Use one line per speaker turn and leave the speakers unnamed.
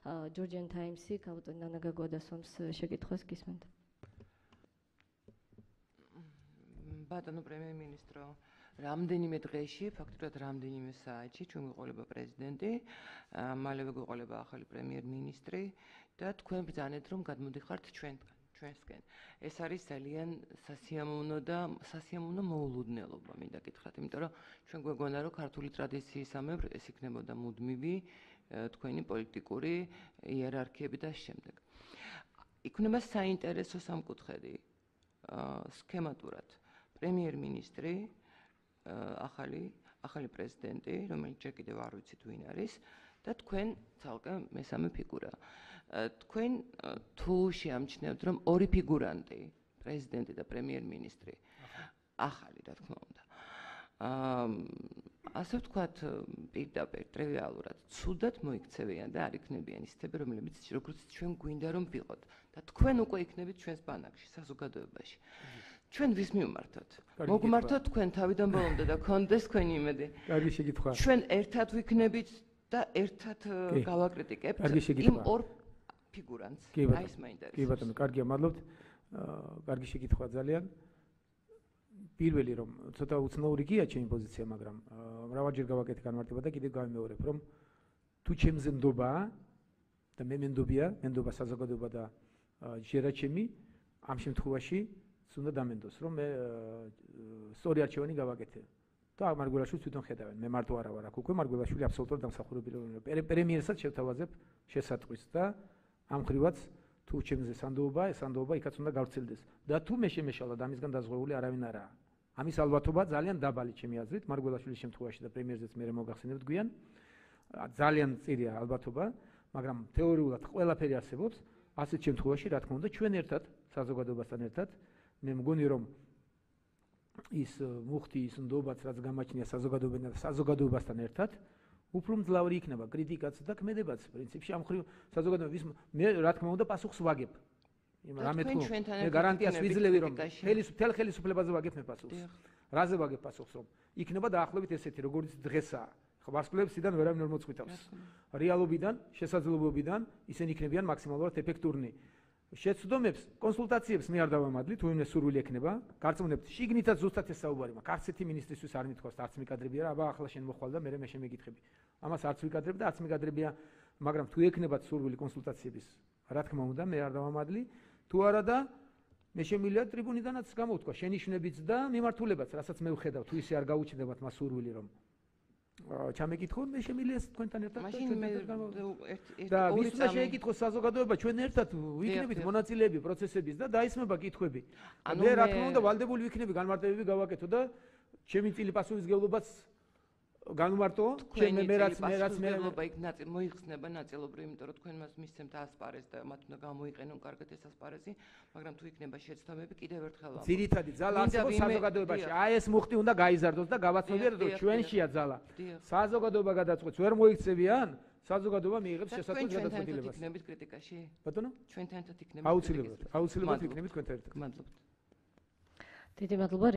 Georgian Times-ი გაუწევდა ნანა გაგოდასვამს შეკითხვას გისმენთ.
ბატონო პრემიერ-მინისტრო, რამდენიმე დღეში, ფაქტობრივად რამდენიმე საათში ჩვენ გვიყოლება პრეზიდენტი, მალევე გვიყოლება ახალი პრემიერ-მინისტრი და თქვენ ბრძანეთ რომ გადმოდიხართ ჩვენსკენ. ეს არის ძალიან სასიამოვნო მოულოდნელობა, მინდა გითხრათ, იმიტომ რომ ჩვენ გვეგონა რომ ქართული ტრადიციისამებრ ეს იქნებოდა მუდმივი თქვენი პოლიტიკური იერარქიები და შემდეგ. იქნება საინტერესო სამკუთხედი სქემატურად პრემიერ-მინისტრი ახალი პრეზიდენტი, რომელიც ჯერ კიდევ არ ვიცით ვინ არის და თქვენ ცალკე მესამე ფიგურა. თქვენ თუ შეამჩნევთ რომ ორი ფიგურანტი, პრეზიდენტი და პრემიერ-მინისტრი, ახალი რა თქმა უნდა. ასე ვთქვათ, პირდაპირ ტრივიალურად, ცუდად მოიქცევიან და არ იქნებიან ისეთები, რომლებიც როგორც ჩვენ გვინდა რომ ვიყოთ და თქვენ უკვე იქნებით ჩვენს ბანაკში, საზოგადოებაში. ჩვენ ვის მივმართოთ? მოგმართოთ თქვენ თავიდან ბოლომდე და გქონდეს თქვენი იმედი.
კარგი შეკითხვა.
ჩვენ ერთად ვიქნებით და ერთად გავაკრიტიკებთ იმ ორ ფიგურანტს. აი ეს მაინტერესებს.
კი ბატონო, კარგია, მადლობთ. კარგი შეკითხვა ძალიან. პირველი რომ ცოტა უცნაური გია ჩემი პოზიცია, მაგრამ მრავალჯერ გავაკეთე განმარტება და კიდევ გავიმეორებ, რომ თუ ჩემზე ნდობაა და მე მენდობა საზოგადოება და ჟერა ჩემი, ამ შემთხვევაში უნდა დამენდოს, რომ მე სწორი არჩევანი გავაკეთე. და მარგველაშვილს თვითონ ხედავენ, მე მარტო არა ვარ აქ უკვე, მარგველაშვილი აბსოლუტურად დამსახურებული პრემიერსაც შევთავაზებ შესატყვის და ამ ხრივაც თუ ჩემზე სანდოობა, ეს სანდოობა იქაც უნდა გავრცელდეს. და თუ მე შემეშალა და ამისგან დაზღვეული არავინ არაა. ამის ალბათობა ძალიან დაბალი ჩემი აზრით, მარგველაშვილის შემთხვევაში და პრემიერზეც მე მოგახსენებთ გვიან. ძალიან წირია ალბათობა, მაგრამ თეორიულად ყველაფერი არსებობს. ასეთ შემთხვევაში, რა თქმა უნდა, ჩვენ ერთად, საზოგადოებასთან ერთად, მე მგონი რომ ის მუხტი, ის ნდობაც, რაც გამაჩნია საზოგადოებასთან ერთად, უფრო მძლავრი იქნება კრიტიკაც და ქმედებაც პრინციპში ამ ხრივ საზოგადოების მე რა თქმა უნდა პასუხს ვაგებ. რამე თუ მე გარანტიას ვიძლევი რომ მთელ ხელისუფლებაზე ვაგებ მე პასუხს. რაზე ვაგებ პასუხს რომ იქნება დაახლოებით ესეთი როგორც დღესაა. ვარსკვლავებიდან ვერავინ არ მოწყვიტავს. რეალობიდან, შესაძლებლობიდან ისინი იქნებიან მაქსიმალურად ეფექტურნი. შეცდომებს, კონსულტაციებს მე არ დავამადლი, თუ ვინმე სურვილი ექნება, გარწმუნებთ, შიგნითაც ზუსტად ეს საუბარი მაქვს. არც ერთი მინისტრისთვის არ მithქვას, არც მიკადრებია რა, აბა ახლა შენ მოხვალ და მე შემეკითხები. ამას არც ვიკადრებ და არც მიკადრებია, მაგრამ თუ ექნებათ სურვილი კონსულტაციების, რა თქმა უნდა, მე არ დავამადლი, თუ არა და მე შემიძლია ტრიბუნიდანაც გამოვთქვა შენიშვნებიც და მიმართულებაც, რასაც მე ვხედავ, თუ ისე არ გაუჩნდებათ მას სურვილი რომ ჩამეკითხო, მე შემიძლია თქვენთან ერთად და ვის უნდა შეეკითხოს საზოგადოება, ჩვენ ერთად ვიქნებით მონაწილეები პროცესების და დაისმება კითხვები. მე რა თქმა უნდა ვალდებული ვიქნები განმარტებები გავაკეთო და ჩემი წილი პასუხისმგებლობაც განვმარტო, მე რაც
იქ მოიხსნება ნაწილობრივ, იმიტომ რომ თქვენ მას მისცემთ ასპარეზს და მათ უნდა გამოიყენონ კარგად ეს ასპარეზი, მაგრამ თუ იქნება შეცდომები, კიდევ ერთხელ ვამბობ.
ძირითადი ძალა არსებობს საზოგადოებაში. აი ეს მუხტი უნდა გაიზარდოს და გავაცნობიეროთ, რომ ჩვენშია ძალა. საზოგადოება გადაწყვეტს, ვერ მოიქცევიან, საზოგადოება მიიღებს შესაძლოა გადაწყვეტილებას.
იქნებით კრიტიკაში?
ბატონო?
ჩვენთან ერთად იქნებით.
აუცილებლად ვიქნებით თქვენთან ერთად.
მადლობთ.
დიდი მადლობა.